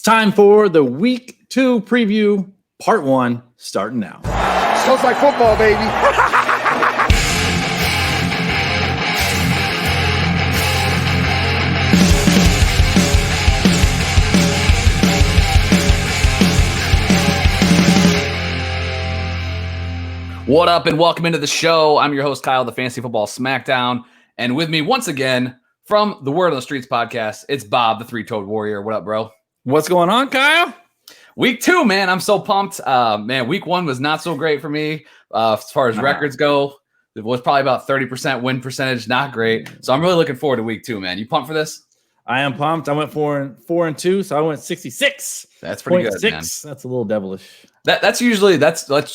time for the Week 2 preview, Part 1, starting now. Smells like football, baby. What up, and welcome into the show. I'm your host, Kyle, the Fantasy Football Smackdown. And with me once again from the Word on the Streets podcast, it's Bob, the Three-Toed Warrior. What up, bro? What's going on, Kyle? Week 2, man. I'm so pumped. Week 1 was not so great for me as far as records go. It was probably about 30% win percentage, not great. So I'm really looking forward to Week 2, man. You pumped for this? I am pumped. I went 4-2, so I went 66. That's pretty good, man. That's a little devilish. Let's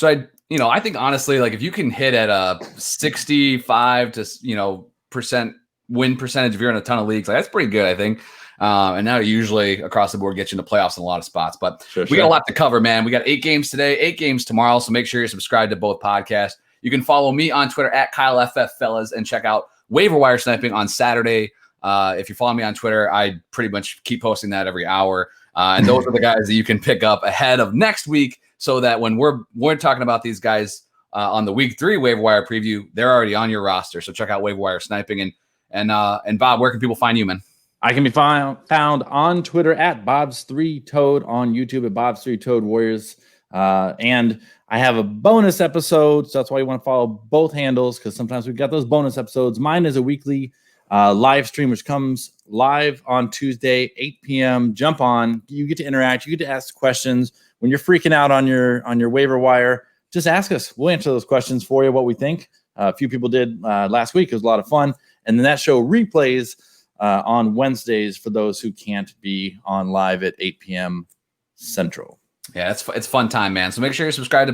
try. I think honestly, like if you can hit at a 65 to percent win percentage if you're in a ton of leagues, like that's pretty good, I think. And now usually across the board gets you into playoffs in a lot of spots. But we got a lot to cover, man. We got 8 games today, 8 games tomorrow. So make sure you're subscribed to both podcasts. You can follow me on Twitter at KyleFFFellas and check out Waiver Wire Sniping on Saturday. If you follow me on Twitter, I pretty much keep posting that every hour. And those are the guys that you can pick up ahead of next week, so that when we're talking about these guys on the Week 3 Waiver Wire preview, they're already on your roster. So check out Waiver Wire Sniping. And Bob, where can people find you, man? I can be found on Twitter at Bob's Three Toed, on YouTube at Bob's Three Toed Warriors. And I have a bonus episode, so that's why you want to follow both handles, because sometimes we've got those bonus episodes. Mine is a weekly live stream, which comes live on Tuesday, 8 p.m. Jump on. You get to interact. You get to ask questions. When you're freaking out on your waiver wire, just ask us. We'll answer those questions for you, what we think. A few people did last week. It was a lot of fun. And then that show replays on Wednesdays for those who can't be on live at 8 p.m. Central. Yeah, it's fun time, man. So make sure you're subscribed to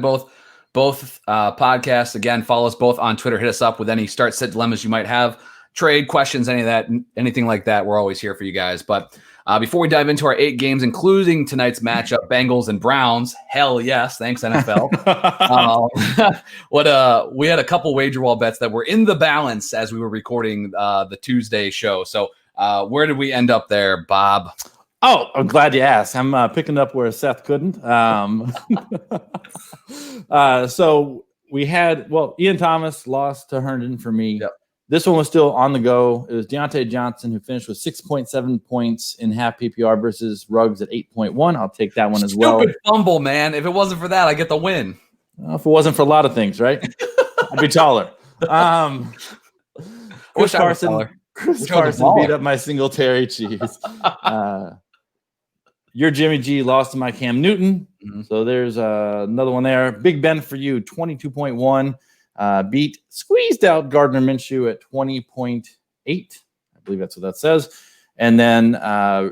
both podcasts. Again, follow us both on Twitter. Hit us up with any start-sit dilemmas you might have, trade questions, anything like that. We're always here for you guys. But before we dive into our 8 games, including tonight's matchup, Bengals and Browns, hell yes, thanks NFL. We had a couple wager wall bets that were in the balance as we were recording the Tuesday show. So where did we end up there, Bob? Oh, I'm glad you asked. I'm picking up where Seth couldn't. So we had, Ian Thomas lost to Herndon for me. Yep. This one was still on the go. It was Deontay Johnson, who finished with 6.7 points in half PPR versus Ruggs at 8.1. I'll take that one as well. Stupid fumble, man. If it wasn't for that, I get the win. Well, if it wasn't for a lot of things, right? I'd be taller. Chris Carson beat up my Singletary cheese. Your Jimmy G lost to my Cam Newton. Mm-hmm. So there's another one there. Big Ben for you, 22.1. Squeezed out Gardner Minshew at 20.8. I believe that's what that says. And then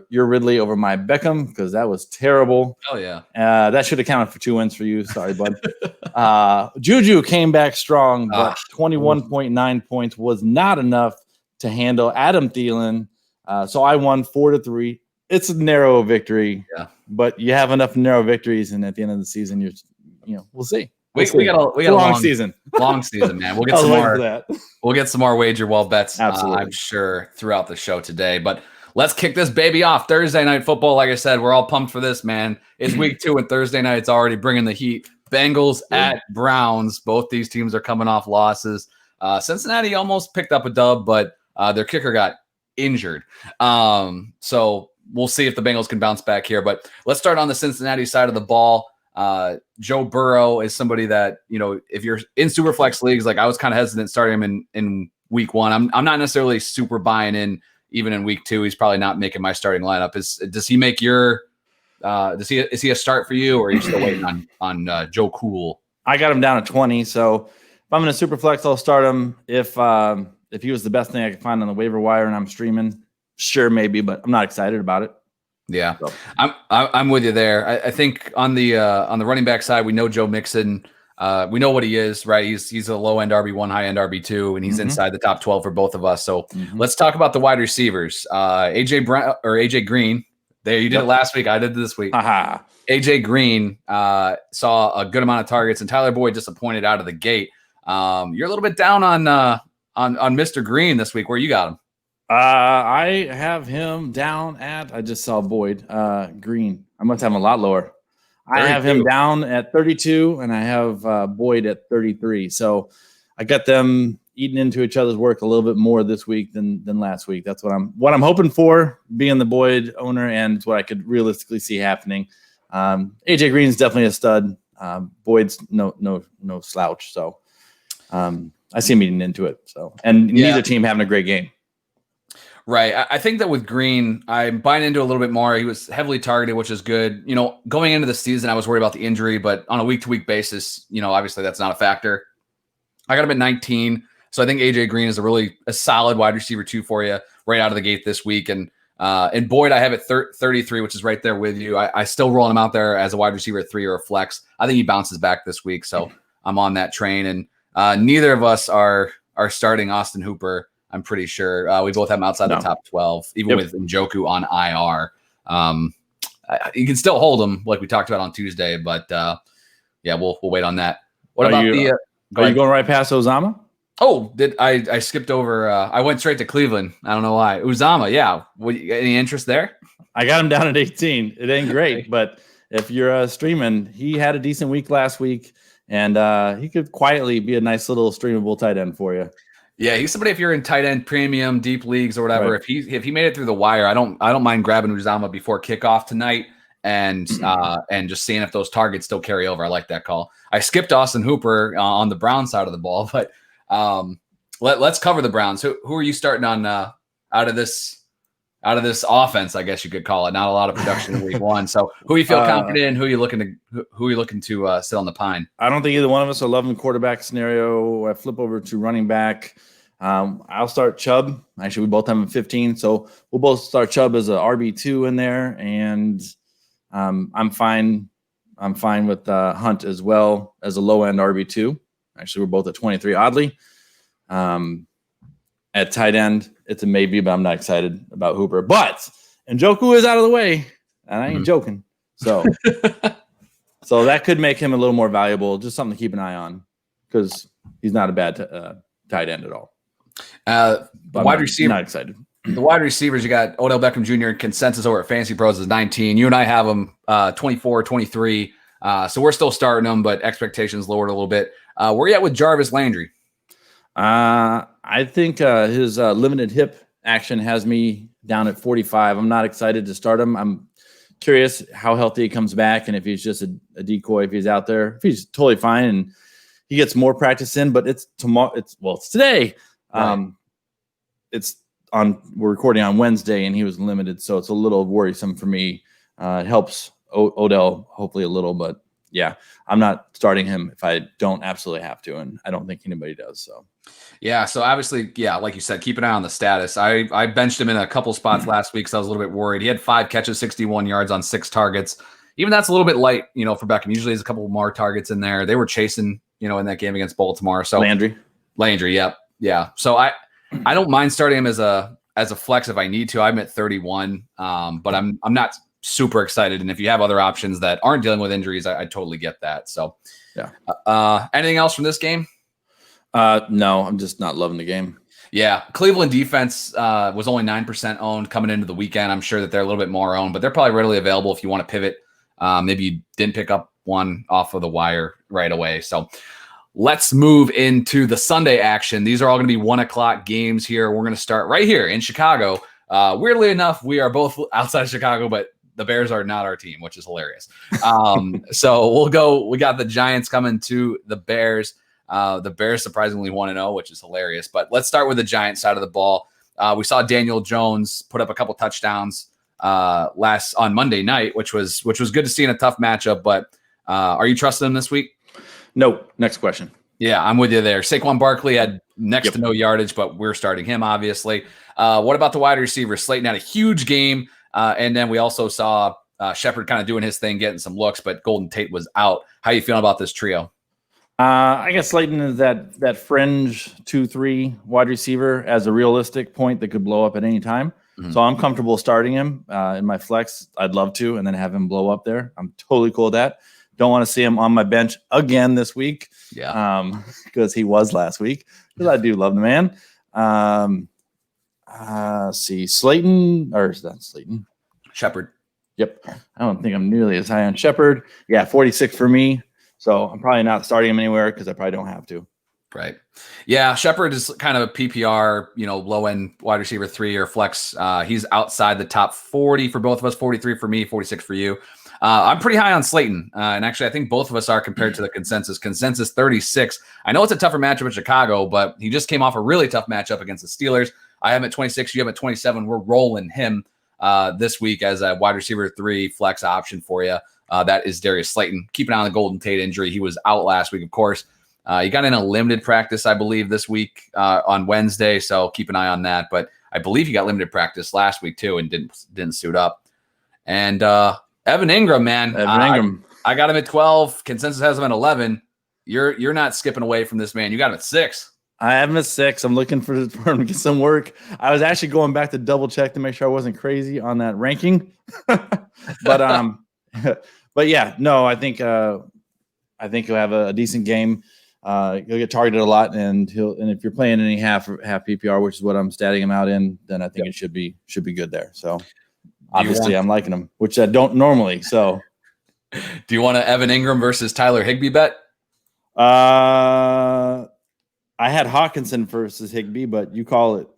your Ridley over my Beckham, because that was terrible. Oh, yeah. That should have counted for 2 wins for you. Sorry, bud. Juju came back strong, but 21.9 points was not enough to handle Adam Thielen. So I won 4-3. It's a narrow victory, but you have enough narrow victories, and at the end of the season, we'll see. We got a long season. Long season, man. We'll get some more. We'll get some more wager wall bets, I'm sure, throughout the show today. But let's kick this baby off. Thursday night football. Like I said, we're all pumped for this, man. It's Week 2, and Thursday night it's already bringing the heat. Bengals at Browns. Both these teams are coming off losses. Cincinnati almost picked up a dub, but their kicker got injured. So we'll see if the Bengals can bounce back here. But let's start on the Cincinnati side of the ball. Joe Burrow is somebody that, if you're in Superflex leagues, like I was kind of hesitant starting him in Week 1. I'm not necessarily super buying in even in Week 2. He's probably not making my starting lineup. Does he make your is he a start for you, or are you still waiting on Joe Cool? I got him down at 20. So if I'm in a Superflex, I'll start him. If he was the best thing I could find on the waiver wire and I'm streaming, sure, maybe, but I'm not excited about it. Yeah, so. I'm with you there. I think on the running back side, we know Joe Mixon. We know what he is, right? He's a low end RB1, high end RB2, and he's inside the top 12 for both of us. So let's talk about the wide receivers. AJ Green. There, you did it last week. I did it this week. AJ Green saw a good amount of targets, and Tyler Boyd disappointed out of the gate. You're a little bit down on Mr. Green this week. Where you got him? I have him down at, I just saw Boyd, Green. I must have him a lot lower. 32. I have him down at 32, and I have Boyd at 33. So I got them eating into each other's work a little bit more this week than last week. That's what I'm hoping for, being the Boyd owner, and what I could realistically see happening. AJ Green's definitely a stud. Boyd's no slouch. So I see him eating into it. So, and neither team having a great game. Right. I think that with Green, I'm buying into a little bit more. He was heavily targeted, which is good. You know, going into the season, I was worried about the injury, but on a week-to-week basis, you know, obviously that's not a factor. I got him at 19. So I think AJ Green is a solid wide receiver 2 for you right out of the gate this week. And Boyd, I have at 33, which is right there with you. I still roll him out there as a wide receiver 3 or a flex. I think he bounces back this week. So I'm on that train. And neither of us are starting Austin Hooper. I'm pretty sure we both have him outside the top 12, even with Njoku on IR. You can still hold him like we talked about on Tuesday, but we'll wait on that. What about are you going right past Uzomah? Oh, I skipped over? I went straight to Cleveland. I don't know why. Uzomah, yeah. Any interest there? I got him down at 18. It ain't great, but if you're streaming, he had a decent week last week, and he could quietly be a nice little streamable tight end for you. Yeah, he's somebody if you're in tight end premium, deep leagues or whatever. Right. If he made it through the wire, I don't mind grabbing Uzomah before kickoff tonight and just seeing if those targets still carry over. I like that call. I skipped Austin Hooper on the Brown side of the ball, but let's cover the Browns. Who are you starting on out of this offense? I guess you could call it. Not a lot of production in week 1. So who you feel confident in? Who are you looking to sit on the pine? I don't think either one of us are loving quarterback scenario. I flip over to running back. I'll start Chubb. Actually, we both have him 15, so we'll both start Chubb as a RB2 in there, and I'm fine with Hunt as well as a low end RB2. Actually, we're both at 23. Oddly, at tight end, it's a maybe, but I'm not excited about Hooper. But Njoku is out of the way, and I ain't joking. So, so that could make him a little more valuable. Just something to keep an eye on, because he's not a bad tight end at all. The wide receiver, not excited. The wide receivers, you got Odell Beckham Jr. Consensus over at Fantasy Pros is 19. You and I have him 24, 23. So we're still starting them, but expectations lowered a little bit. Where are you at with Jarvis Landry? I think his limited hip action has me down at 45. I'm not excited to start him. I'm curious how healthy he comes back, and if he's just a decoy, if he's out there. If he's totally fine and he gets more practice in, but it's tomorrow. It's today. Right. We're recording on Wednesday, and he was limited, so it's a little worrisome for me. It helps Odell hopefully a little, but yeah, I'm not starting him if I don't absolutely have to, and I don't think anybody does. So yeah, so obviously, yeah, like you said, keep an eye on the status. I benched him in a couple spots last week, so I was a little bit worried. He had 5 catches, 61 yards on 6 targets. Even that's a little bit light, for Beckham. Usually there's a couple more targets in there. They were chasing, in that game against Baltimore. So Landry, yep, yeah. So I don't mind starting him as a flex if I need to. I'm at 31, but I'm not super excited. And if you have other options that aren't dealing with injuries, I totally get that. So yeah. Anything else from this game? No, I'm just not loving the game. Yeah. Cleveland defense was only 9% owned coming into the weekend. I'm sure that they're a little bit more owned, but they're probably readily available if you want to pivot. Maybe you didn't pick up one off of the wire right away. So let's move into the Sunday action. These are all going to be 1:00 games here. We're going to start right here in Chicago. Weirdly enough, we are both outside of Chicago, but the Bears are not our team, which is hilarious. So we'll go. We got the Giants coming to the Bears. The Bears surprisingly 1-0, which is hilarious. But let's start with the Giants side of the ball. We saw Daniel Jones put up a couple touchdowns on Monday night, which was good to see in a tough matchup. But are you trusting him this week? No. Next question. Yeah, I'm with you there. Saquon Barkley had next to no yardage, but we're starting him, obviously. What about the wide receivers? Slayton had a huge game. And then we also saw Shepard kind of doing his thing, getting some looks, but Golden Tate was out. How are you feeling about this trio? I guess Slayton is that fringe 2-3 wide receiver as a realistic point that could blow up at any time. Mm-hmm. So I'm comfortable starting him in my flex. I'd love to, and then have him blow up there. I'm totally cool with that. Don't want to see him on my bench again this week. Yeah. Because he was last week. Because I do love the man. See, Slayton, or is that Slayton? Shepard. Yep. I don't think I'm nearly as high on Shepard. Yeah, 46 for me. So I'm probably not starting him anywhere because I probably don't have to. Right. Yeah, Shepard is kind of a PPR, low end wide receiver 3 or flex. He's outside the top 40 for both of us, 43 for me, 46 for you. I'm pretty high on Slayton. And actually, I think both of us are compared to the consensus. Consensus 36. I know it's a tougher matchup in Chicago, but he just came off a really tough matchup against the Steelers. I have him at 26. You have him at 27. We're rolling him this week as a wide receiver 3 flex option for you. That is Darius Slayton. Keep an eye on the Golden Tate injury. He was out last week, of course. He got in a limited practice, I believe, this week on Wednesday, so keep an eye on that. But I believe he got limited practice last week too and didn't suit up. And Evan Ingram, man, I got him at 12. Consensus has him at 11. You're not skipping away from this man. You got him at 6. I have him at 6. I'm looking for him to get some work. I was actually going back to double check to make sure I wasn't crazy on that ranking. but yeah, no, I think he'll have a decent game. He'll get targeted a lot, and if you're playing any half PPR, which is what I'm statting him out in, then I think it should be good there. So obviously I'm liking him, which I don't normally. So do you want an Evan Ingram versus Tyler Higbee bet? I had Hawkinson versus Higbee, but you call it.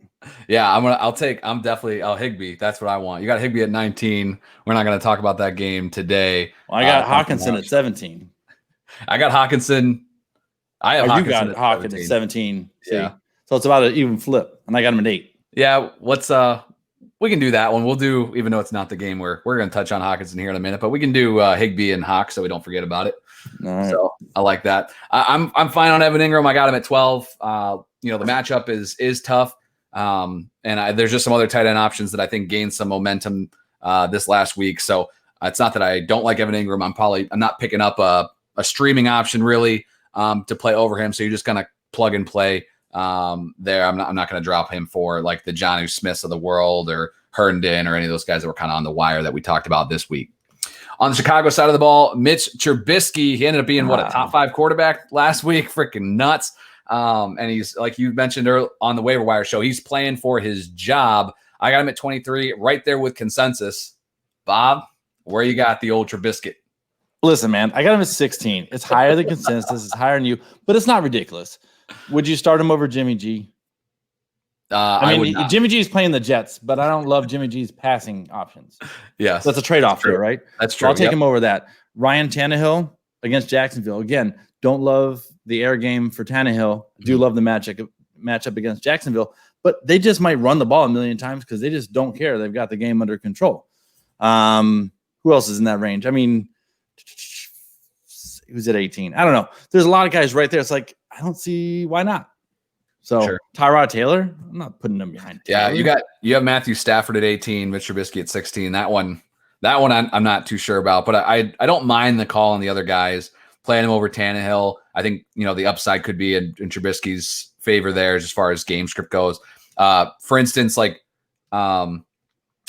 Yeah, I'm definitely Higbee. That's what I want. You got Higbee at 19. We're not going to talk about that game today. Well, I got Hawkinson at 17. I got Hawkinson. I have Hawkinson. You got Hawkinson at 17. Yeah. So it's about an even flip, and I got him at 8. Yeah. We can do that one. We'll do, even though it's not the game we're going to touch on Hawkinson here in a minute, but we can do Higbee and Hawk so we don't forget about it. All right. So I like that. I'm fine on Evan Ingram. I got him at 12. The matchup is tough. And there's just some other tight end options that I think gained some momentum this last week. So it's not that I don't like Evan Ingram. I'm not picking up a streaming option really to play over him. So you're just going to plug and play there. I'm not going to drop him for like the Jonnu Smiths of the world or Herndon or any of those guys that were kind of on the wire that we talked about this week. On the Chicago side of the ball, Mitch Trubisky, he ended up being a top 5 quarterback last week. Freaking nuts. And he's, like you mentioned earlier on the waiver wire show, he's playing for his job. I got him at 23, right there with consensus. Bob, where you got the old Trubisky? Listen, man, I got him at 16. It's higher than consensus. It's higher than you, but it's not ridiculous. Would you start him over Jimmy G? I mean, Jimmy G is playing the Jets, but I don't love Jimmy G's passing options. Yes. That's a trade-off there, right? That's true. So I'll take him over that. Ryan Tannehill against Jacksonville. Again, don't love the air game for Tannehill. Do love the matchup against Jacksonville, but they just might run the ball a million times because they just don't care. They've got the game under control. Who else is in that range? I mean, who's at 18? I don't know. There's a lot of guys right there. It's like, I don't see why not. So sure. Tyrod Taylor, I'm not putting him behind Taylor. Yeah, you have Matthew Stafford at 18, Mitch Trubisky at 16. That one I'm not too sure about, but I don't mind the call on the other guys playing him over Tannehill. I think the upside could be in Trubisky's favor there as far as game script goes. For instance, like I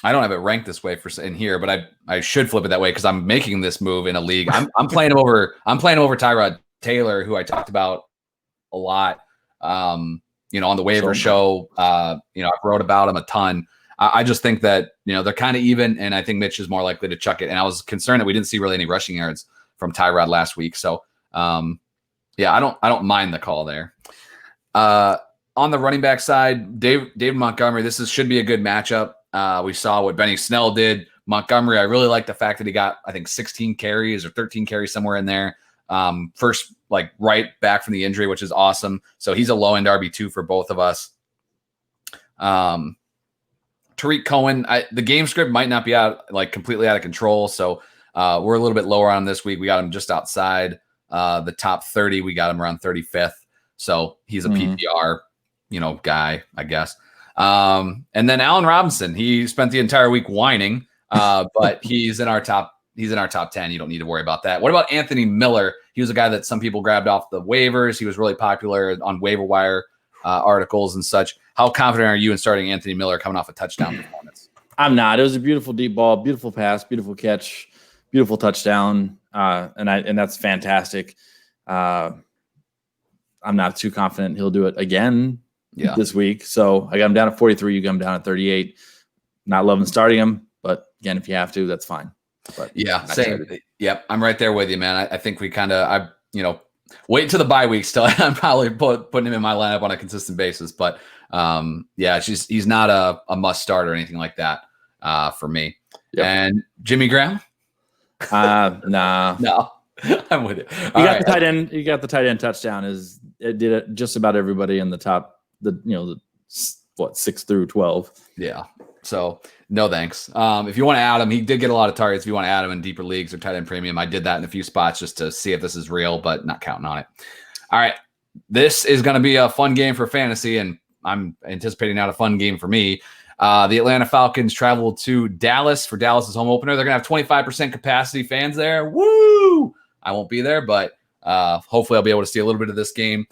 don't have it ranked this way in here, but I should flip it that way because I'm making this move in a league. I'm playing him over. I'm playing him over Tyrod Taylor, who I talked about a lot. On the waiver show, I wrote about him a ton. I just think that, they're kind of even, and I think Mitch is more likely to chuck it. And I was concerned that we didn't see really any rushing yards from Tyrod last week. So, I don't mind the call there. On the running back side, David Montgomery, should be a good matchup. We saw what Benny Snell did. Montgomery, I really like the fact that he got, I think, 16 carries or 13 carries somewhere in there. First, right back from the injury, which is awesome. So he's a low end RB2 for both of us. Tariq Cohen, the game script might not be completely out of control. So we're a little bit lower on him this week. We got him just outside the top 30. We got him around 35th. So he's a PPR, guy, I guess. And then Allen Robinson, he spent the entire week whining, but he's in our top 10. You don't need to worry about that. What about Anthony Miller? He was a guy that some people grabbed off the waivers. He was really popular on waiver wire articles and such. How confident are you in starting Anthony Miller coming off a touchdown performance? I'm not. It was a beautiful deep ball, beautiful pass, beautiful catch, beautiful touchdown, and that's fantastic. I'm not too confident he'll do it again. this week. So I got him down at 43. You got him down at 38. Not loving starting him, but again, if you have to, that's fine. But yeah, same. Yep, I'm right there with you, man. I think we kind of, wait till the bye week still. I'm probably putting him in my lineup on a consistent basis. But he's not a must start or anything like that for me. Yep. And Jimmy Graham? Nah. No. I'm with you. You got the tight end. You got the tight end touchdown. It did it just about everybody in the top. The 6 through 12. Yeah. So no thanks. If you want to add him, he did get a lot of targets. If you want to add him in deeper leagues or tight end premium, I did that in a few spots just to see if this is real, but not counting on it. All right, this is going to be a fun game for fantasy, and I'm anticipating not a fun game for me. The Atlanta Falcons travel to Dallas for Dallas's home opener. They're going to have 25% capacity fans there. Woo! I won't be there, but hopefully I'll be able to see a little bit of this game.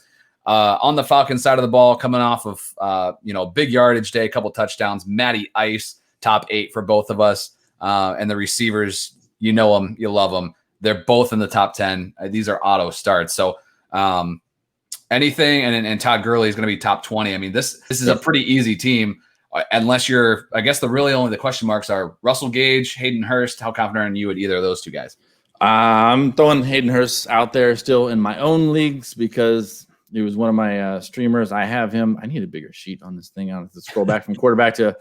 On the Falcons side of the ball, coming off of big yardage day, a couple touchdowns. Matty Ice, top 8 for both of us, and the receivers, you know them, you love them. They're both in the top 10. These are auto starts, so anything. And Todd Gurley is going to be top 20. I mean, this is a pretty easy team, unless you're. I guess the question marks are Russell Gage, Hayden Hurst. How confident are you at either of those two guys? I'm throwing Hayden Hurst out there still in my own leagues because he was one of my streamers. I have him. I need a bigger sheet on this thing. I have to scroll back from quarterback to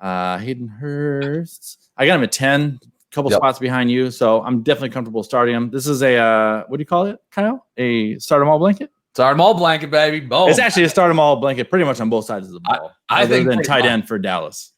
Hayden Hurst. I got him at 10, a couple spots behind you. So I'm definitely comfortable starting him. This is a, what do you call it, Kyle? A start 'em all blanket? Start 'em all blanket, baby. Boom. It's actually a start 'em all blanket pretty much on both sides of the ball. I think than tight end for Dallas.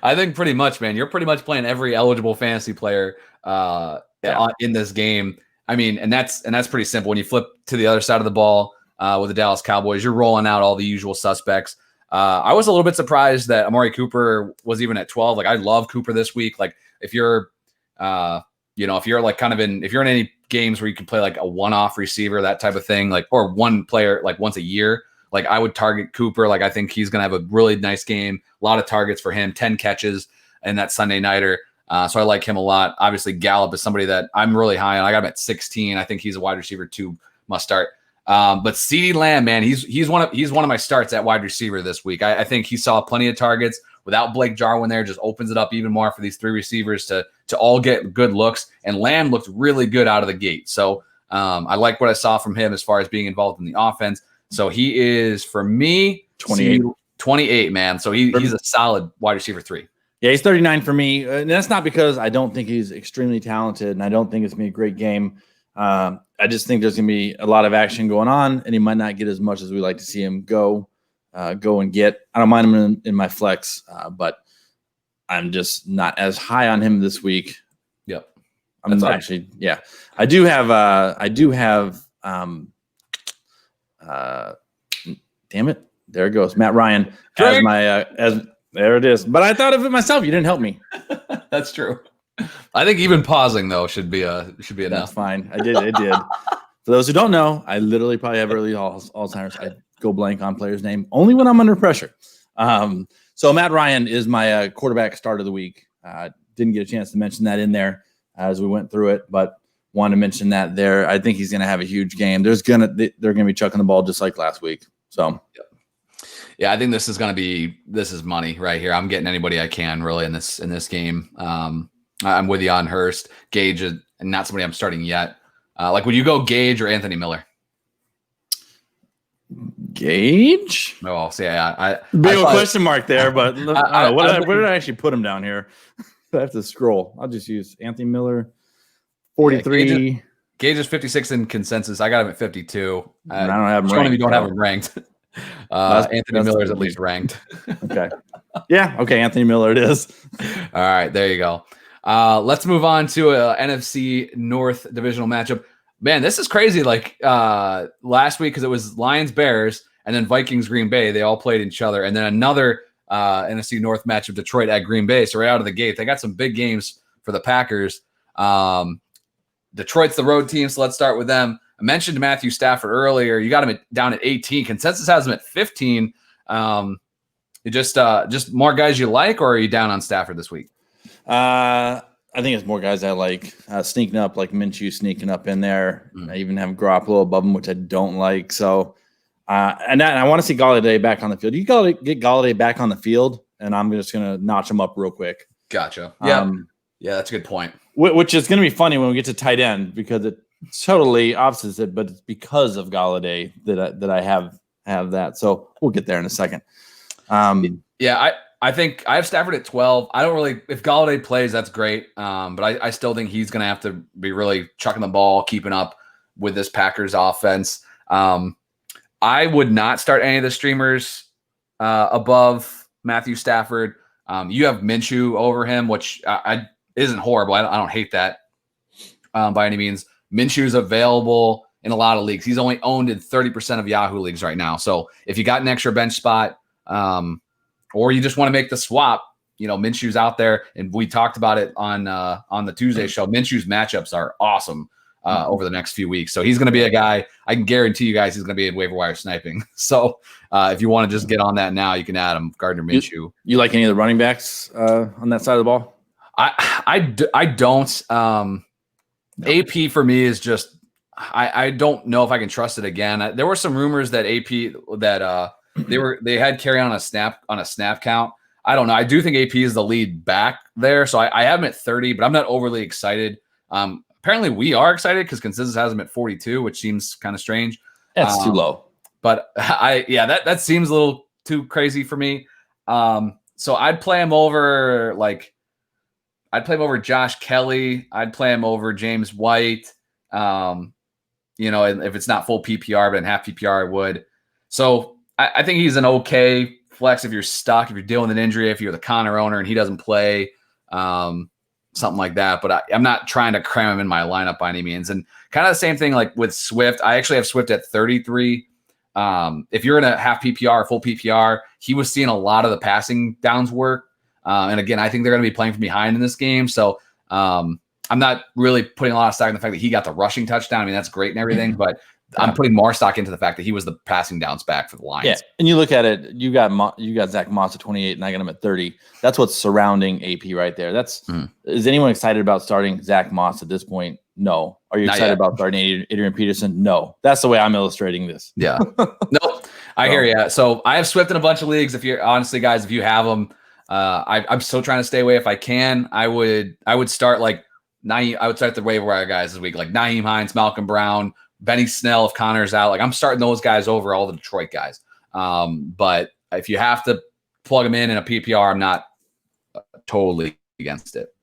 I think pretty much, man. You're pretty much playing every eligible fantasy player in this game. I mean, and that's pretty simple. When you flip to the other side of the ball with the Dallas Cowboys, you're rolling out all the usual suspects. I was a little bit surprised that Amari Cooper was even at 12. Like, I love Cooper this week. Like, if you're, if you're like if you're in any games where you can play like a one-off receiver, that type of thing, like, or one player like once a year, like, I would target Cooper. Like, I think he's going to have a really nice game. A lot of targets for him, 10 catches in that Sunday nighter. So I like him a lot. Obviously, Gallup is somebody that I'm really high on. I got him at 16. I think he's a wide receiver 2 must start. But CeeDee Lamb, man, he's one of my starts at wide receiver this week. I think he saw plenty of targets without Blake Jarwin there. Just opens it up even more for these 3 receivers to all get good looks. And Lamb looked really good out of the gate. So I like what I saw from him as far as being involved in the offense. So he is, for me, 28, man. So he's a solid wide receiver 3. Yeah, he's 39 for me. And that's not because I don't think he's extremely talented and I don't think it's going to be a great game. I just think there's going to be a lot of action going on, and he might not get as much as we like to see him go and get. I don't mind him in my flex, but I'm just not as high on him this week. Yep. I'm actually, yeah. I do have damn it. There it goes. Matt Ryan as my there it is. But I thought of it myself. You didn't help me. That's true. I think even pausing though should be enough. That's fine. It did. For those who don't know, I literally probably have early Alzheimer's. I go blank on player's name only when I'm under pressure. So Matt Ryan is my quarterback start of the week. Didn't get a chance to mention that in there as we went through it, but wanted to mention that there. I think he's going to have a huge game. They're going to be chucking the ball just like last week. So. Yep. Yeah, I think this is money right here. I'm getting anybody I can really in this game. I'm with you on Hurst. Gage is not somebody I'm starting yet. Like, would you go Gage or Anthony Miller? Gage? Oh, so yeah, big question mark there, but where did I actually put him down here? I have to scroll. I'll just use Anthony Miller, 43. Yeah, Gage is 56 in consensus. I got him at 52. I don't have him ranked. You don't have him ranked. Anthony Miller is at least ranked. Okay. Yeah. Okay. Anthony Miller it is. All right. There you go. Let's move on to a NFC North divisional matchup. Man, this is crazy. Like last week, because it was Lions Bears and then Vikings Green Bay. They all played each other, and then another NFC North matchup, Detroit at Green Bay. So right out of the gate, they got some big games for the Packers. Detroit's the road team, so let's start with them. I mentioned Matthew Stafford earlier. You got him down at 18. Consensus has him at 15. Just more guys you like, or are you down on Stafford this week? I think it's more guys I like sneaking up, like Minshew sneaking up in there. I even have Garoppolo above him, which I don't like. So And I want to see Galladay back on the field. You got to get Galladay back on the field, and I'm just going to notch him up real quick. Gotcha. Yeah. Yeah, that's a good point. Which is going to be funny when we get to tight end because it's totally opposite, but it's because of Galladay that I have that. So we'll get there in a second. Yeah, I think I have Stafford at 12. I don't really, if Galladay plays, that's great. But I still think he's going to have to be really chucking the ball, keeping up with this Packers offense. I would not start any of the streamers above Matthew Stafford. You have Minshew over him, which I isn't horrible. I don't hate that by any means. Minshew's available in a lot of leagues. He's only owned in 30% of Yahoo leagues right now. So if you got an extra bench spot, or you just want to make the swap, Minshew's out there, and we talked about it on the Tuesday show. Minshew's matchups are awesome over the next few weeks. So he's going to be a guy, I can guarantee you guys, he's going to be in waiver wire sniping. So if you want to just get on that now, you can add him, Gardner Minshew. You like any of the running backs on that side of the ball? I don't. No. AP for me is just, I don't know if I can trust it again. There were some rumors that AP that they had carry on a snap count. I don't know. I do think AP is the lead back there. So I have him at 30, but I'm not overly excited. Apparently we are excited because consensus has him at 42, which seems kind of strange. That's too low. But that seems a little too crazy for me. So I'd play him over Josh Kelly. I'd play him over James White. And if it's not full PPR, but in half PPR, I would. So I think he's an okay flex if you're stuck, if you're dealing with an injury, if you're the Connor owner and he doesn't play, something like that. But I'm not trying to cram him in my lineup by any means. And kind of the same thing like with Swift. I actually have Swift at 33. If you're in a half PPR or full PPR, he was seeing a lot of the passing downs work. And again, I think they're going to be playing from behind in this game. So I'm not really putting a lot of stock in the fact that he got the rushing touchdown. I mean, that's great and everything, but I'm putting more stock into the fact that he was the passing downs back for the Lions. Yeah, and you look at it, you got Zach Moss at 28, and I got him at 30. That's what's surrounding AP right there. Is anyone excited about starting Zach Moss at this point? No. Are you excited about starting Adrian Peterson? No. That's the way I'm illustrating this. Yeah. Nope. I hear you. So I have Swift in a bunch of leagues. If you're honestly, guys, if you have them, I'm still trying to stay away if I can. I would start like Naeem. I would start the waiver wire guys this week, like Naeem Hines, Malcolm Brown, Benny Snell if Connor's out. Like I'm starting those guys over all the Detroit guys. But if you have to plug them in a PPR, I'm not totally against it.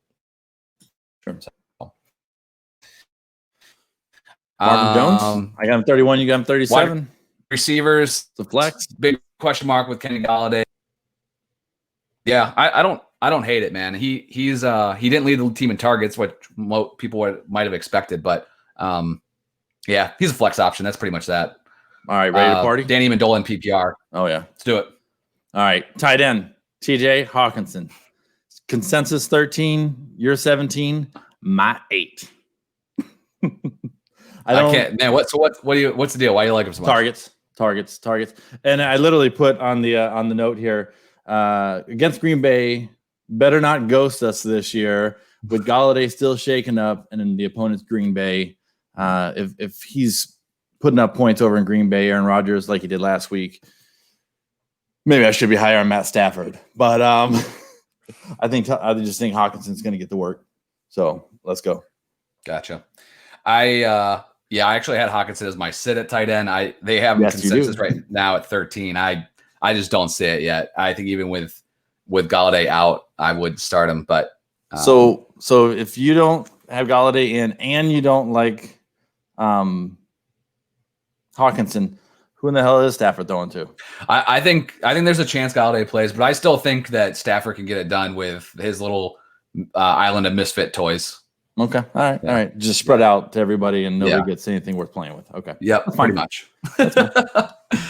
Sure. Marvin Jones, I got him 31. You got him 37. Receivers, the flex. Big question mark with Kenny Galladay. Yeah, I don't hate it, man. He didn't lead the team in targets, what people might have expected, but yeah, he's a flex option. That's pretty much that. All right, ready to party? Danny Amendola in PPR. Oh yeah, let's do it. All right, tight end TJ Hawkinson. Consensus 13. You're 17. My 8. I can't, man. What's the deal? Why do you like him so much? Targets. And I literally put on the note here against Green Bay, better not ghost us this year with Galladay still shaking up and in the opponent's Green Bay. If he's putting up points over in Green Bay, Aaron Rodgers like he did last week, maybe I should be higher on Matt Stafford. But I just think Hawkinson's going to get the work. So let's go. Gotcha. I actually had Hawkinson as my sit at tight end. They have consensus right now at 13. I just don't see it yet. I think even with Galladay out, I would start him. But so if you don't have Galladay in and you don't like Hawkinson, who in the hell is Stafford throwing to? I think there's a chance Galladay plays, but I still think that Stafford can get it done with his little island of misfit toys. Okay. All right. Just spread out to everybody and nobody gets anything worth playing with. Okay. Yep. Pretty much.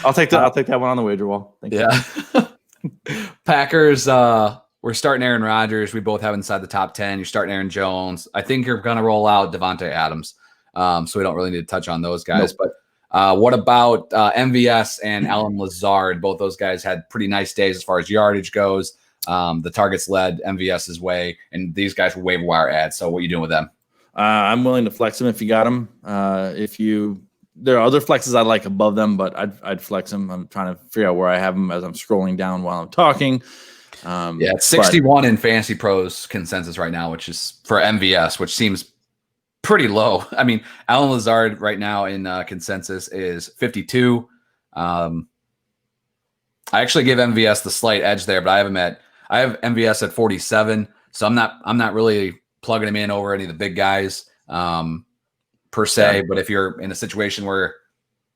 I'll take that one on the wager wall. Thank you. Packers, we're starting Aaron Rodgers. We both have inside the top 10. You're starting Aaron Jones. I think you're going to roll out Devontae Adams. So we don't really need to touch on those guys. Nope. But what about MVS and Alan Lazard? Both those guys had pretty nice days as far as yardage goes. The targets led MVS's way, and these guys were waiver wire ads. So what are you doing with them? I'm willing to flex them if you got them. If you there are other flexes I like above them, but I'd flex them. I'm trying to figure out where I have them as I'm scrolling down while I'm talking. It's 61 in Fantasy Pros consensus right now, which is for MVS, which seems pretty low. I mean, Alan Lazard right now in consensus is 52. I actually give MVS the slight edge there, but I have MVS at 47, so I'm not really plugging him in over any of the big guys per se. But if you're in a situation where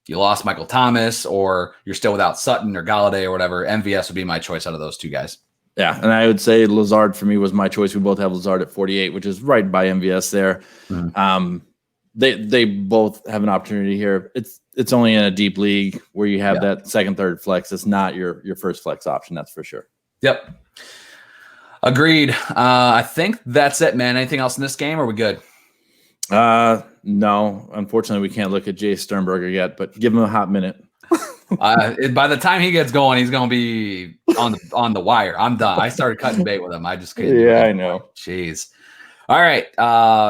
you lost Michael Thomas or you're still without Sutton or Galladay or whatever, MVS would be my choice out of those two guys. Yeah, and I would say Lazard for me was my choice. We both have Lazard at 48, which is right by MVS there. Mm-hmm. They both have an opportunity here. It's only in a deep league where you have that second, third flex. It's not your first flex option, that's for sure. Yep. Agreed. I think that's it, man. Anything else in this game? Or are we good? No. Unfortunately, we can't look at Jay Sternberger yet, but give him a hot minute. By the time he gets going, he's going to be on the wire. I'm done. I started cutting bait with him. I just couldn't. Yeah, I know. Jeez. All right.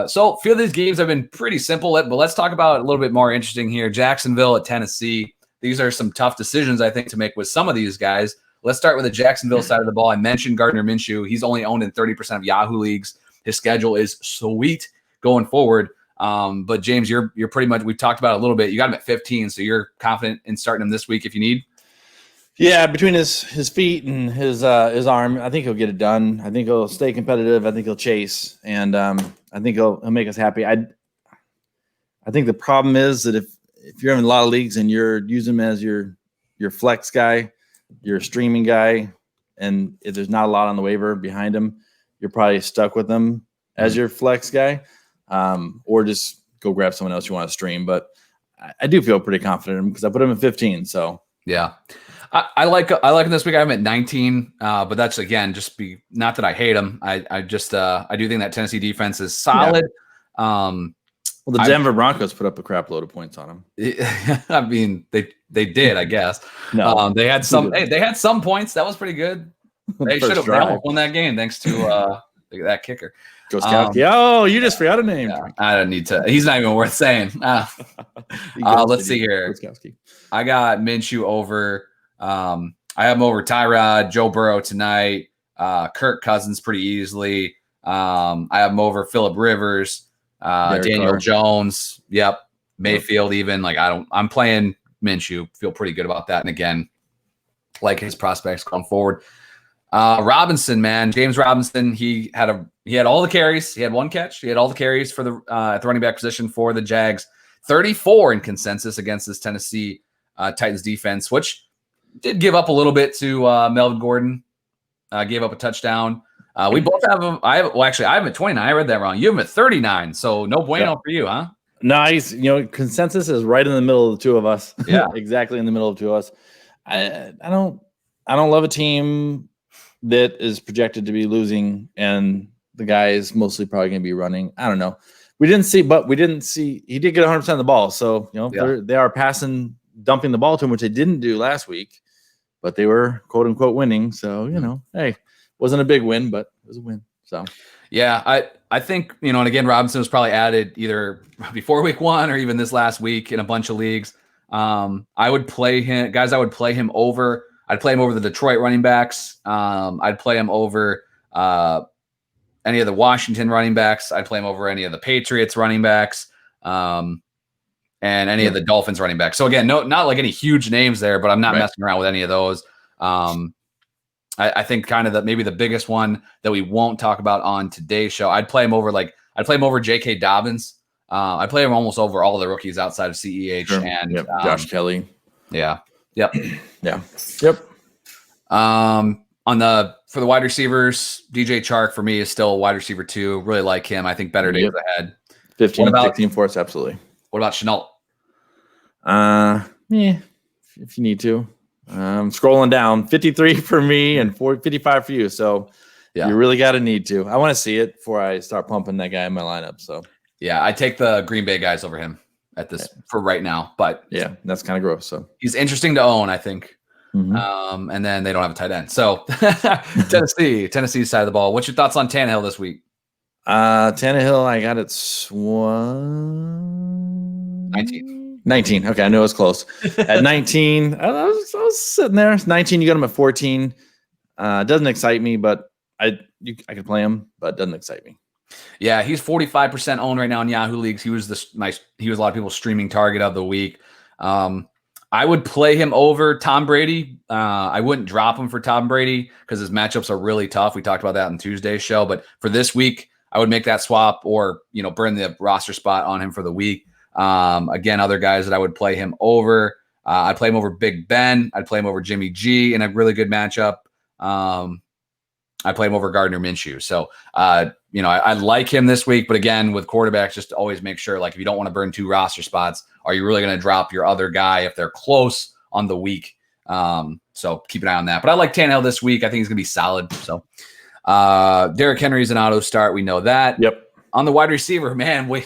So a few of these games have been pretty simple, but let's talk about a little bit more interesting here. Jacksonville at Tennessee. These are some tough decisions, I think, to make with some of these guys. Let's start with the Jacksonville side of the ball. I mentioned Gardner Minshew. He's only owned in 30% of Yahoo leagues. His schedule is sweet going forward. But James, you're pretty much, we've talked about it a little bit. You got him at 15, so you're confident in starting him this week if you need. Yeah, between his feet and his arm, I think he'll get it done. I think he'll stay competitive. I think he'll chase, and I think he'll make us happy. I think the problem is that if you're in a lot of leagues and you're using him as your flex guy, your streaming guy, and if there's not a lot on the waiver behind him, you're probably stuck with him as your flex guy. Or just go grab someone else you want to stream. But I do feel pretty confident in him because I put him at 15. So yeah, I like him this week. I'm at 19, but that's again not that I hate him. I do think that Tennessee defense is solid. Yeah. Well, the Denver Broncos put up a crap load of points on him. I mean, they did, I guess. No, they had some. They had some points. That was pretty good. They should have won that game thanks to that kicker. Oh, you just forgot a name. Yeah, I don't need to. He's not even worth saying. Let's see here. I got Minshew over. I have him over Tyrod, Joe Burrow tonight. Kirk Cousins pretty easily. I have him over Phillip Rivers, Daniel Jones. Yep, Mayfield. Even I'm playing Minshew. Feel pretty good about that. And again, like his prospects going forward. Robinson, man, James Robinson. He had all the carries. He had one catch. He had all the carries for the at the running back position for the Jags. 34 in consensus against this Tennessee Titans defense, which did give up a little bit to Melvin Gordon. Gave up a touchdown. We both have him. I have him at 29. I read that wrong. You have him at 39. So no bueno for you, huh? Nice. Consensus is right in the middle of the two of us. Yeah, exactly in the middle of the two of us. I don't love a team that is projected to be losing, and the guy is mostly probably going to be running. I don't know. We didn't see he did get 100% of the ball. So, they are dumping the ball to him, which they didn't do last week, but they were quote unquote winning. So, hey, wasn't a big win, but it was a win. So, yeah, I think, and again, Robinson was probably added either before week 1 or even this last week in a bunch of leagues. I would play him, guys. I would play him over. I'd play him over the Detroit running backs. I'd play him over any of the Washington running backs. I'd play him over any of the Patriots running backs and any of the Dolphins running backs. So again, not like any huge names there, but I'm not messing around with any of those. I think kind of maybe the biggest one that we won't talk about on today's show. I'd play him over J.K. Dobbins. I play him almost over all the rookies outside of CEH and Josh Kelly. Yeah. Yep. Yeah. Yep. For the wide receivers, DJ Chark for me is still a wide receiver 2. Really like him. I think better days ahead. 16 for us, absolutely. What about Shenault? Yeah, if you need to. Scrolling down, 53 for me and 55 for you. So you really got to need to. I want to see it before I start pumping that guy in my lineup. So yeah, I take the Green Bay guys over him at this for right now. But yeah, that's kind of gross. So he's interesting to own, I think. Mm-hmm. And then they don't have a tight end. So Tennessee side of the ball. What's your thoughts on Tannehill this week? Tannehill, I got it 19. 19. Okay, I knew it was close. At 19, I was sitting there. 19, you got him at 14. Doesn't excite me, but I could play him, but doesn't excite me. Yeah, he's 45% owned right now in Yahoo leagues. He was a lot of people's streaming target of the week. I would play him over Tom Brady. I wouldn't drop him for Tom Brady because his matchups are really tough. We talked about that in Tuesday's show, but for this week, I would make that swap or, burn the roster spot on him for the week. Again, other guys that I would play him over. I'd play him over Big Ben. I'd play him over Jimmy G in a really good matchup. I play him over Gardner Minshew. So, I like him this week, but again, with quarterbacks, just always make sure, like, if you don't want to burn 2 roster spots, are you really going to drop your other guy if they're close on the week? So keep an eye on that. But I like Tannehill this week. I think he's going to be solid. So, Derrick Henry's an auto start. We know that. Yep. On the wide receiver, man. What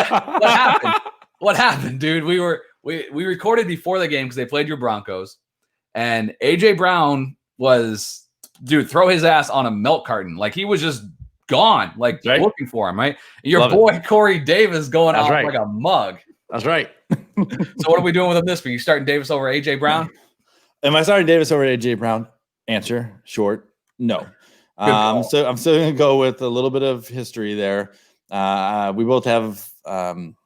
happened? What happened, dude? We recorded before the game because they played your Broncos, and AJ Brown was. Dude, throw his ass on a milk carton. Like, he was just gone, like, right? Looking for him, right? Your boy Corey Davis going out like a mug. That's right. So what are we doing with him this week? You starting Davis over AJ Brown? Am I starting Davis over AJ Brown? Answer short, no. So I'm still going to go with a little bit of history there. We both have him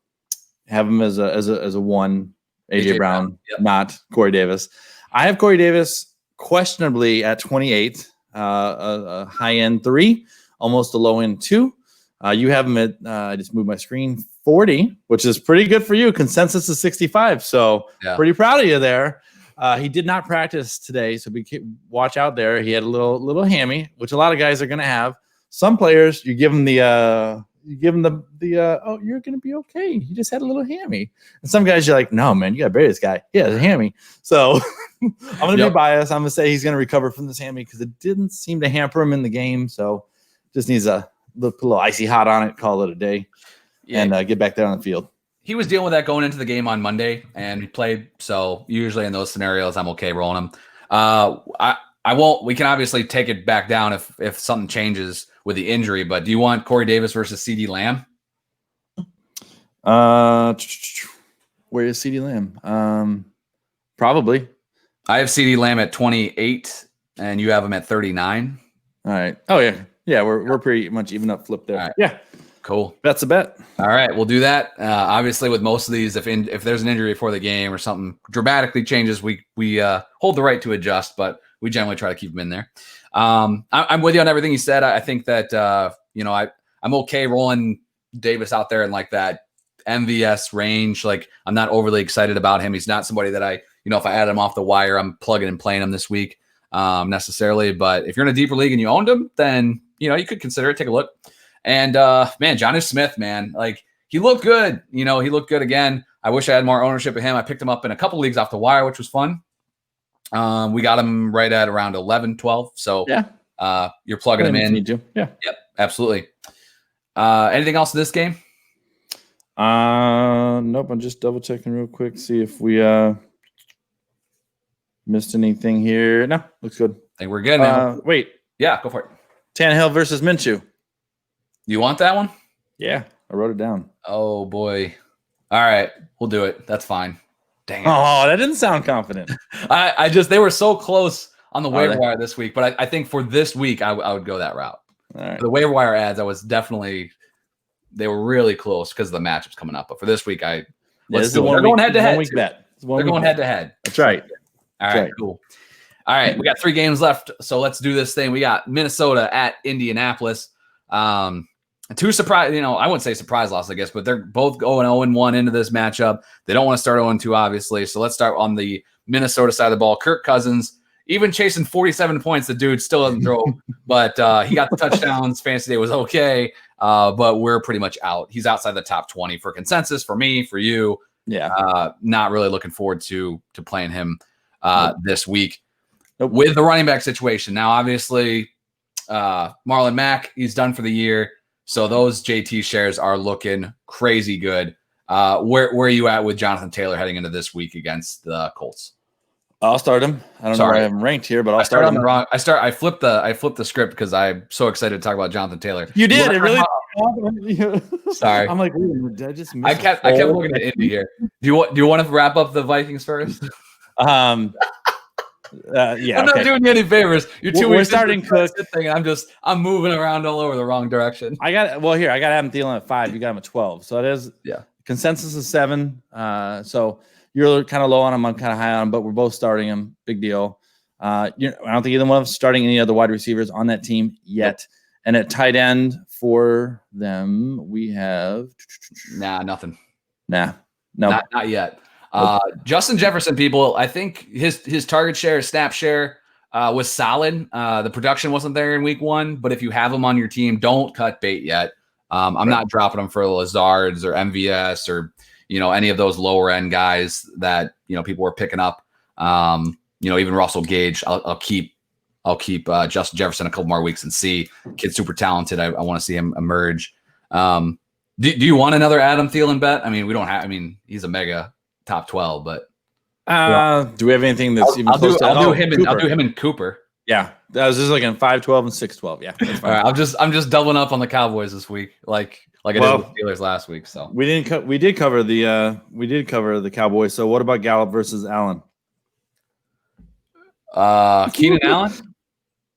as a 1, AJ Brown, yep. Not Corey Davis. I have Corey Davis questionably at 28, a high-end 3, almost a low-end 2. You have him at, I just moved my screen, 40, which is pretty good for you. Consensus is 65, so pretty proud of you there. He did not practice today, so watch out there. He had a little hammy, which a lot of guys are going to have. Some players, you give them oh, you're going to be okay. He just had a little hammy. And some guys, you're like, no, man, you got to bury this guy. Yeah, it's a hammy. So I'm going to be biased. I'm going to say he's going to recover from this hammy because it didn't seem to hamper him in the game. So just needs put a little icy hot on it, call it a day, and get back there on the field. He was dealing with that going into the game on Monday, and he played. So usually in those scenarios, I'm okay rolling him. I won't. We can obviously take it back down if something changes with the injury. But do you want Corey Davis versus CeeDee Lamb? Where is CeeDee Lamb? Probably. I have CeeDee Lamb at 28, and you have him at 39. All right. Oh yeah, We're pretty much even up, flip there. Right. Yeah. Cool. That's a bet. All right, we'll do that. Obviously, with most of these, if there's an injury before the game or something dramatically changes, we hold the right to adjust, but we generally try to keep them in there. I'm with you on everything you said. I think that I'm okay rolling Davis out there in like that MVS range. Like, I'm not overly excited about him. He's not somebody that if I add him off the wire, I'm plugging and playing him this week necessarily. But if you're in a deeper league and you owned him, then you could consider it. Take a look. And man, Jonnu Smith, man, like, he looked good. He looked good again. I wish I had more ownership of him. I picked him up in a couple leagues off the wire, which was fun. We got him right at around 11, 12. So you're plugging him in. Need to. Yeah. Yep. Absolutely. Anything else in this game? Nope. I'm just double checking real quick. See if we missed anything here. No, looks good. I think we're good now. Wait. Yeah, go for it. Tannehill versus Minshew. You want that one? Yeah, I wrote it down. Oh boy. All right, we'll do it. That's fine. Dang it. Oh, that didn't sound confident. They were so close on the waiver wire this week, but I think for this week I would go that route. All right. For the waiver wire ads, they were really close because of the matchups coming up. But for this week, let's do it. They're going head to head. They're going head to head. That's right. All right, cool. All right, we got 3 games left, so let's do this thing. We got Minnesota at Indianapolis. 2 surprise, I wouldn't say surprise loss, I guess, but they're both going 0-1 into this matchup. They don't want to start 0-2, obviously. So let's start on the Minnesota side of the ball. Kirk Cousins, even chasing 47 points, the dude still doesn't throw, but he got the touchdowns. Fantasy day was okay, but we're pretty much out. He's outside the top 20 for consensus, for me, for you. Yeah. Not really looking forward to playing him this week. With the running back situation. Now, obviously, Marlon Mack, he's done for the year. So those JT shares are looking crazy good. Where are you at with Jonathan Taylor heading into this week against the Colts? I'll start him. I don't know where I have him ranked here, but I'll start him. I flipped the script because I'm so excited to talk about Jonathan Taylor. You did. It really Sorry. I'm like, did I just miss I kept looking at Indy here. Do you want to wrap up the Vikings first? Yeah. I'm not doing you any favors. We're starting Cook. Thing. I'm moving around all over the wrong direction. I got Adam Thielen at 5. You got him at 12. So it is consensus is 7. So you're kind of low on him. I'm kind of high on him, but we're both starting him. Big deal. I don't think either one of us starting any other wide receivers on that team yet. And at tight end for them, we have nothing. No, not yet. Justin Jefferson, people, I think his target share, snap share was solid. The production wasn't there in week 1, but if you have him on your team, don't cut bait yet. I'm not dropping him for Lazards or MVS or any of those lower end guys that people were picking up. Even Russell Gage. I'll keep Justin Jefferson a couple more weeks and see. Kid's super talented. I want to see him emerge. Do you want another Adam Thielen bet? I mean, we don't have. I mean, he's a mega top 12, but do we have anything that's even close to that? I'll do him and Cooper. Yeah, I was just looking 5-12 and 6-12. Yeah, all right. I'm just doubling up on the Cowboys this week, like I did with the Steelers last week. So we did cover the Cowboys. So what about Gallup versus Allen? Keenan Allen.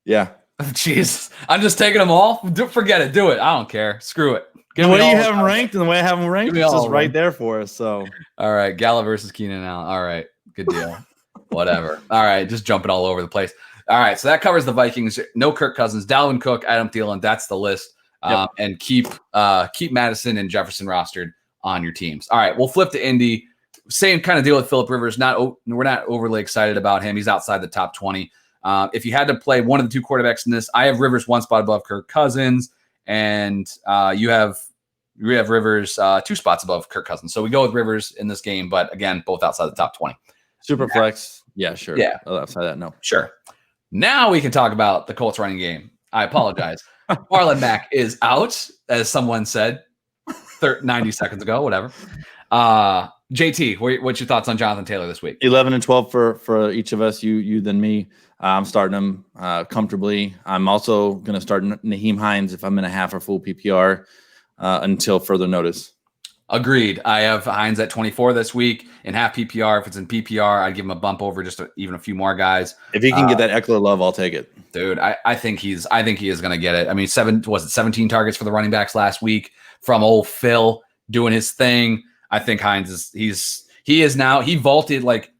Yeah. Jeez, I'm just taking them all. Forget it. Do it. I don't care. Screw it. The way you have them ranked and the way I have them ranked is just right there for us. So, all right, Gallup versus Keenan Allen. All right, good deal. Whatever. All right, just jumping all over the place. All right, so that covers the Vikings. No Kirk Cousins, Dalvin Cook, Adam Thielen. That's the list. And keep Madison and Jefferson rostered on your teams. All right, we'll flip to Indy. Same kind of deal with Phillip Rivers. We're not overly excited about him. He's outside the top 20. If you had to play one of the two quarterbacks in this, I have Rivers one spot above Kirk Cousins, and you have Rivers 2 spots above Kirk Cousins. So we go with Rivers in this game, but again, both outside the top 20. Super flex. Yeah, sure. Yeah. Outside that, no. Sure. Now we can talk about the Colts running game. I apologize. Marlon Mack is out, as someone said 90 seconds ago, whatever. JT, what's your thoughts on Jonathan Taylor this week? 11 and 12 for each of us, you then me. I'm starting him comfortably. I'm also going to start Nyheim Hines if I'm in a half or full PPR until further notice. Agreed. I have Hines at 24 this week in half PPR. If it's in PPR, I'd give him a bump over just even a few more guys. If he can get that Eckler love, I'll take it. Dude, I think he is going to get it. I mean, 17 targets for the running backs last week from old Phil doing his thing. I think Hines he vaulted like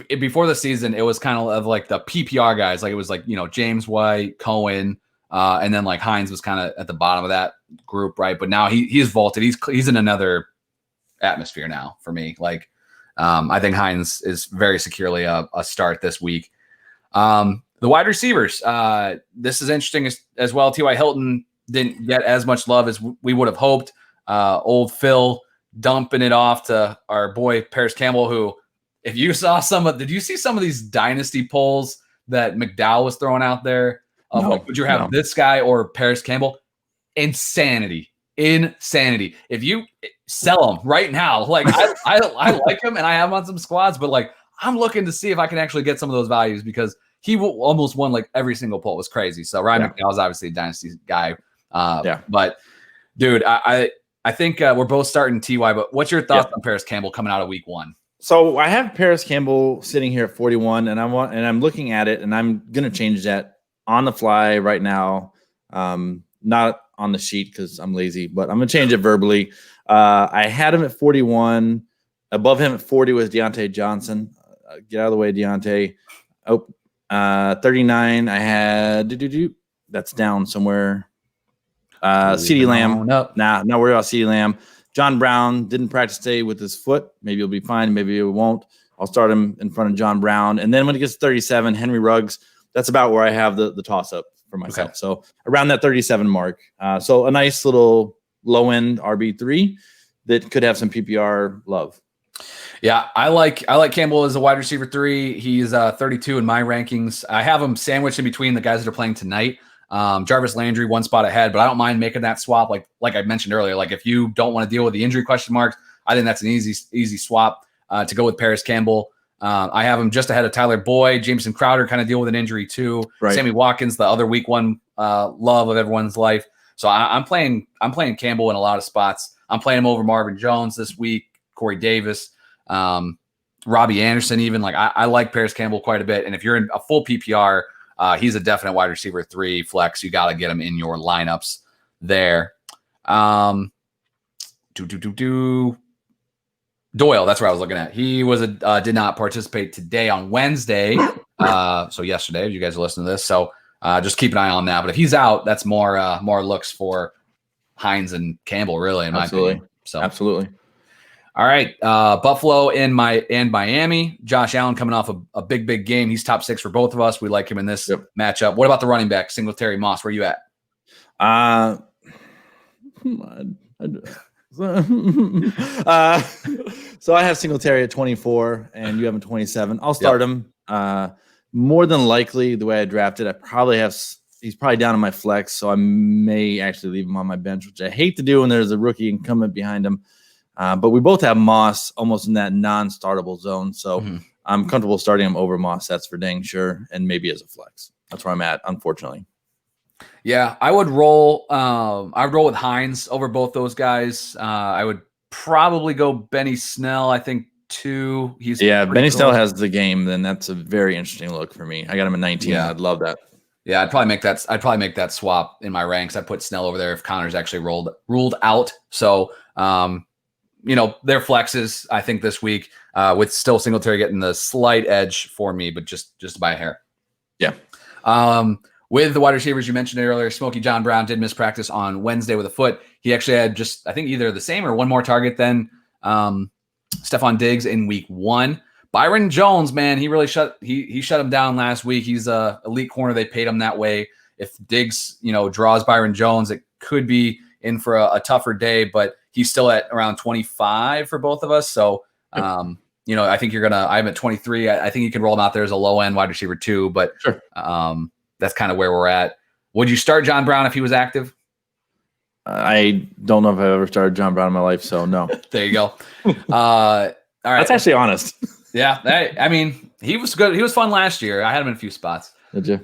before the season. It was kind of like the PPR guys. Like it was like, James White, Cohen, and then like Hines was kind of at the bottom of that group. Right. But now he's vaulted. He's in another atmosphere now for me. Like, I think Hines is very securely a start this week. The wide receivers, this is interesting as well. T.Y. Hilton didn't get as much love as we would have hoped. Old Phil dumping it off to our boy Paris Campbell, who, if you saw did you see some of these dynasty polls that McDowell was throwing out there? Would you have this guy or Paris Campbell? Insanity. If you sell him right now, like I like him and I have him on some squads, but like I'm looking to see if I can actually get some of those values because he almost won like every single poll. It was crazy. So Ryan McDowell is obviously a dynasty guy. But dude, I think we're both starting TY, but what's your thoughts on Paris Campbell coming out of week 1? So I have Paris Campbell sitting here at 41 and I'm looking at it and I'm going to change that on the fly right now. Not on the sheet because I'm lazy, but I'm going to change it verbally. I had him at 41. Above him at 40 was Deontay Johnson. Get out of the way, Deontay. 39. I had that's down somewhere. CeeDee Lamb. Not worry about CeeDee Lamb. John Brown didn't practice today with his foot. Maybe he'll be fine. Maybe he won't. I'll start him in front of John Brown. And then when he gets to 37, Henry Ruggs, that's about where I have the toss-up for myself. Okay. So around that 37 mark. So a nice little low-end RB3 that could have some PPR love. Yeah, I like Campbell as a wide receiver 3. He's 32 in my rankings. I have him sandwiched in between the guys that are playing tonight. Jarvis Landry 1 spot ahead, but I don't mind making that swap. Like I mentioned earlier, like if you don't want to deal with the injury question marks, I think that's an easy swap to go with Paris Campbell. I have him just ahead of Tyler Boyd. Jameson Crowder kind of deal with an injury too. Right. Sammy Watkins, the other week 1 love of everyone's life. So I'm playing Campbell in a lot of spots. I'm playing him over Marvin Jones this week, Corey Davis, Robbie Anderson. Even like I like Paris Campbell quite a bit. And if you're in a full PPR, he's a definite wide receiver 3 flex. You got to get him in your lineups there. Doyle, that's where I was looking at. He was did not participate today on Wednesday. So yesterday, if you guys are listening to this. So just keep an eye on that. But if he's out, that's more looks for Hines and Campbell, really, in my opinion. So absolutely. All right. Buffalo and Miami. Josh Allen coming off a big game. He's top 6 for both of us. We like him in this matchup. What about the running back, Singletary, Moss? Where you at? So I have Singletary at 24 and you have him 27. I'll start him. More than likely, the way I drafted, he's probably down in my flex, so I may actually leave him on my bench, which I hate to do when there's a rookie incumbent behind him. But we both have Moss almost in that non-startable zone, so I'm comfortable starting him over Moss. That's for dang sure, and maybe as a flex. That's where I'm at, unfortunately. Yeah, I would roll. With Hines over both those guys. I would probably go Benny Snell. I think 2. Benny Snell has the game. Then that's a very interesting look for me. I got him at 19. Yeah. I'd love that. Yeah, I'd probably make that swap in my ranks. I'd put Snell over there if Connor's actually ruled out. So, their flexes, I think, this week, with still Singletary getting the slight edge for me, but just by a hair. Yeah. With the wide receivers, you mentioned it earlier, Smokey John Brown did miss practice on Wednesday with a foot. He actually had I think either the same or one more target than Stephon Diggs in week 1. Byron Jones, man, he really shut him down last week. He's a elite corner. They paid him that way. If Diggs, draws Byron Jones, it could be in for a tougher day, but he's still at around 25 for both of us. So, I think I'm at 23. I think you can roll him out there as a low end wide receiver too, but sure. That's kind of where we're at. Would you start John Brown if he was active? I don't know if I've ever started John Brown in my life, so no. There you go. All right. That's actually honest. Yeah. I mean, he was good. He was fun last year. I had him in a few spots. Did you?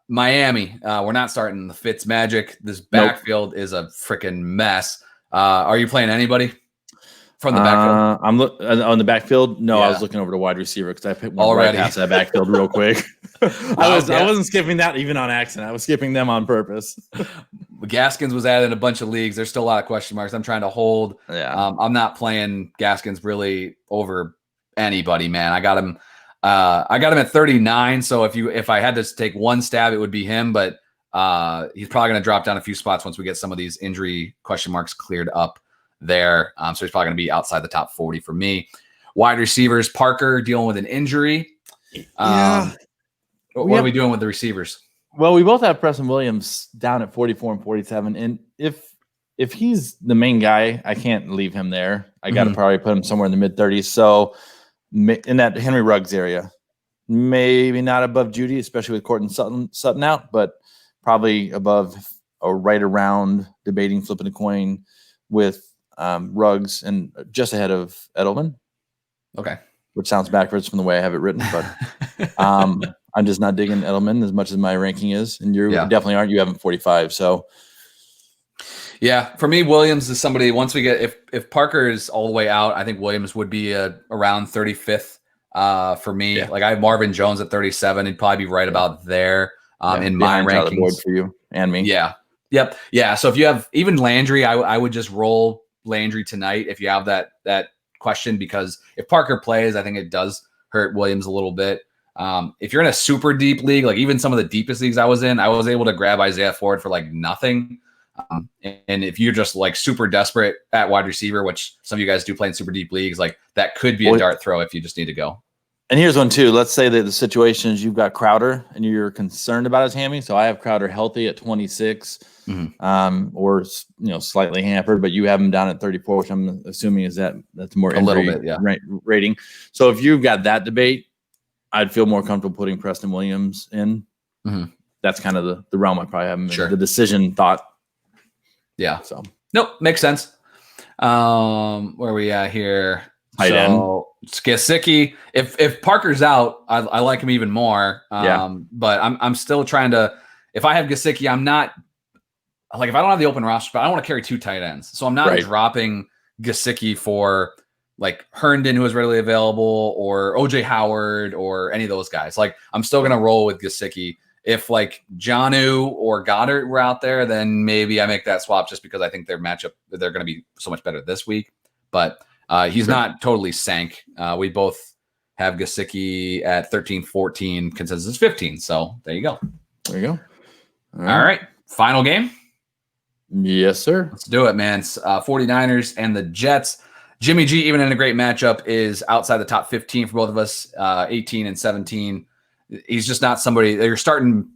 Miami. We're not starting the Fitz Magic. This backfield is a freaking mess. Are you playing anybody from the backfield? I'm on the backfield. No, I was looking over to wide receiver because I picked one right past that backfield real quick. I wasn't skipping that even on accident. I was skipping them on purpose. Gaskins was added in a bunch of leagues. There's still a lot of question marks. I'm trying to hold. Yeah. I'm not playing Gaskins really over anybody, man. I got him at 39. So if I had to take one stab, it would be him. But he's probably going to drop down a few spots once we get some of these injury question marks cleared up there. So he's probably going to be outside the top 40 for me. Wide receivers, Parker dealing with an injury. What are we doing with the receivers? Well, we both have Preston Williams down at 44 and 47. And if he's the main guy, I can't leave him there. I got to probably put him somewhere in the mid 30s. So in that Henry Ruggs area, maybe not above Judy, especially with Courtland Sutton out, but probably above or right around debating flipping a coin with Ruggs and just ahead of Edelman. Okay. Which sounds backwards from the way I have it written, but I'm just not digging Edelman as much as my ranking is. And you definitely aren't. You have him 45. So yeah, for me, Williams is somebody once we get, if Parker is all the way out, I think Williams would be around 35th for me. Yeah. Like I have Marvin Jones at 37. He'd probably be right about there in my rankings for you and me. Yeah. Yep. Yeah. So if you have even Landry, I would just roll Landry tonight if you have that question, because if Parker plays, I think it does hurt Williams a little bit. If you're in a super deep league, like even some of the deepest leagues I was in, I was able to grab Isaiah Ford for like nothing. And if you're just like super desperate at wide receiver, which some of you guys do play in super deep leagues, like that could be a dart throw if you just need to go. And here's one too. Let's say that the situation is you've got Crowder and you're concerned about his hammy. So I have Crowder healthy at 26, or slightly hampered, but you have him down at 34, which I'm assuming is that's more a little bit, yeah, rating. So if you've got that debate, I'd feel more comfortable putting Preston Williams in. That's kind of the realm I probably have him in, the decision thought. Yeah. So nope, makes sense. Where are we at here? Gesicki. If Parker's out, I like him even more. But I'm still trying to. If I have Gesicki, I'm not like if I don't have the open roster, but I don't want to carry 2 tight ends. So I'm not dropping Gesicki for like Herndon, who is readily available, or OJ Howard, or any of those guys. Like I'm still going to roll with Gesicki. If like Jonnu or Goddard were out there, then maybe I make that swap just because I think they're going to be so much better this week. But he's not totally sank. We both have Gesicki at 13-14, consensus 15. So there you go. There you go. All right. Final game. Yes, sir. Let's do it, man. 49ers and the Jets. Jimmy G, even in a great matchup, is outside the top 15 for both of us, 18 and 17. He's just not somebody you're starting.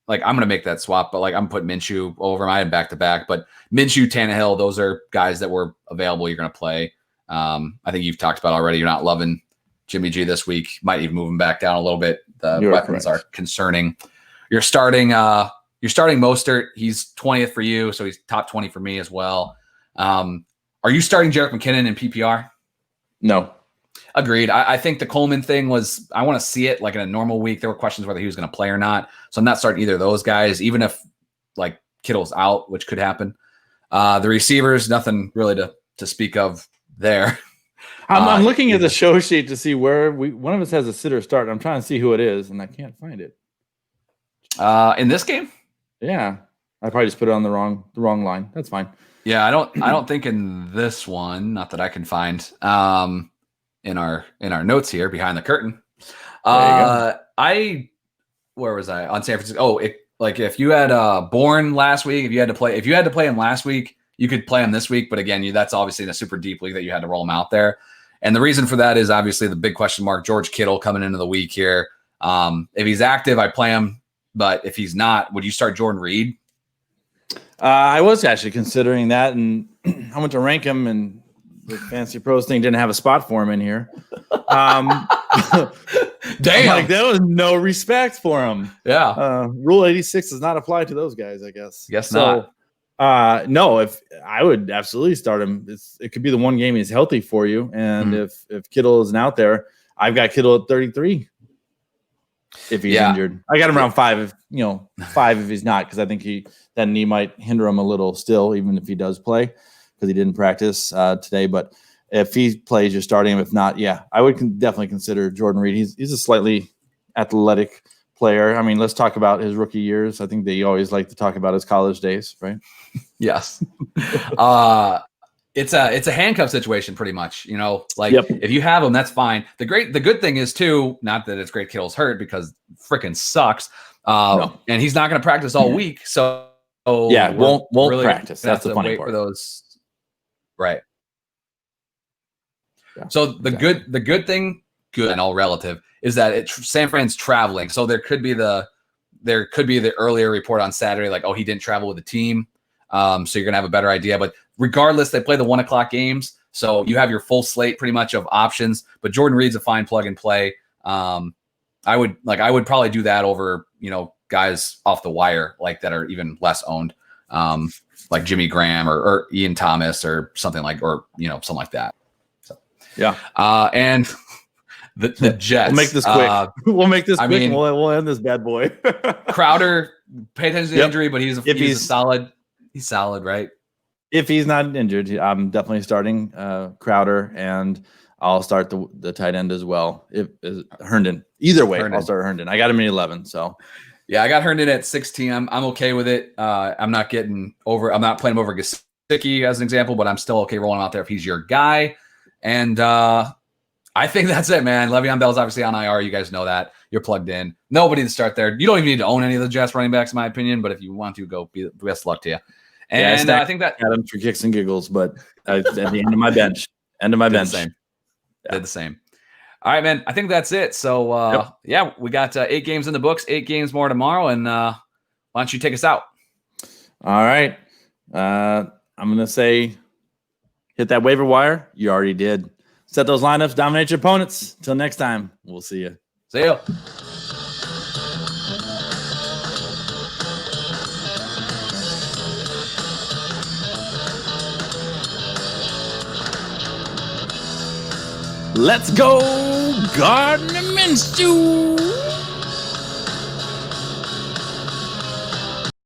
Like, I'm going to make that swap, but like I'm putting Minshew over him. I had back to back, but Minshew, Tannehill, those are guys that were available. You're going to play. I think you've talked about already. You're not loving Jimmy G this week. Might even move him back down a little bit. The weapons are concerning. You're starting Mostert. He's 20th for you, so he's top 20 for me as well. Are you starting Jerick McKinnon in PPR? No. Agreed. I think the Coleman thing was, I want to see it like in a normal week. There were questions whether he was going to play or not. So I'm not starting either of those guys, even if like Kittle's out, which could happen. The receivers, nothing really to speak of there. I'm looking at the show sheet to see where one of us has a sitter start. I'm trying to see who it is, and I can't find it. In this game? Yeah. I probably just put it on the wrong line. That's fine. Yeah, I don't think in this one, not that I can find. In our notes here behind the curtain. Where was I on San Francisco? Oh, if you had Bourne last week, if you had to play him last week, you could play him this week. But again, that's obviously in a super deep league that you had to roll him out there. And the reason for that is obviously the big question mark, George Kittle coming into the week here. If he's active, I play him. But if he's not, would you start Jordan Reed? I was actually considering that, and I went to rank him, and the Fantasy Pros thing didn't have a spot for him in here. Damn, like there was no respect for him. Yeah, Rule 86 does not apply to those guys, I guess. Not. No, if I would absolutely start him. It could be the one game he's healthy for you, and if Kittle isn't out there, I've got Kittle at 33. If he's injured, I got him around 5. If he's not, because I think that knee might hinder him a little still, even if he does play, because he didn't practice today. But if he plays, you're starting him. If not, I would definitely consider Jordan Reed. He's a slightly athletic player. I mean, let's talk about his rookie years. I think they always like to talk about his college days, right? Yes. It's a handcuff situation pretty much, if you have him, that's fine. The good thing is too, not that it's great Kittle's hurt because freaking sucks. And he's not going to practice all week. So won't really practice. That's the funny part. For those. Right. Yeah, so the good thing, good and all relative, is that San Fran's traveling. So there could be the earlier report on Saturday, like, oh, he didn't travel with the team. So you're going to have a better idea, but regardless, they play the 1:00 games. So you have your full slate pretty much of options, but Jordan Reed's a fine plug and play. I would probably do that over, guys off the wire, like that are even less owned, like Jimmy Graham or Ian Thomas or something like that. So, and the Jets. We'll make this quick. We'll end this bad boy. Crowder, pay attention to the injury, but he's solid. He's solid, right? If he's not injured, I'm definitely starting Crowder, and I'll start the tight end as well. If Herndon, either way, I'll start Herndon. I got him at 11, so I got Herndon at 16. I'm okay with it. I'm not playing him over Gesicki as an example, but I'm still okay rolling him out there if he's your guy. And I think that's it, man. Le'Veon Bell's obviously on IR. You guys know that. You're plugged in. Nobody to start there. You don't even need to own any of the Jets running backs, in my opinion. But if you want to, go. Best luck to you. And I think that Adams for kicks and giggles, but at the end of my bench. Did the same. All right, man. I think that's it. So we got 8 games in the books. 8 games more tomorrow. And why don't you take us out? All right. I'm gonna say, hit that waiver wire. You already did. Set those lineups, dominate your opponents. Till next time, we'll see you. See ya. Let's go, Gardner Minshew.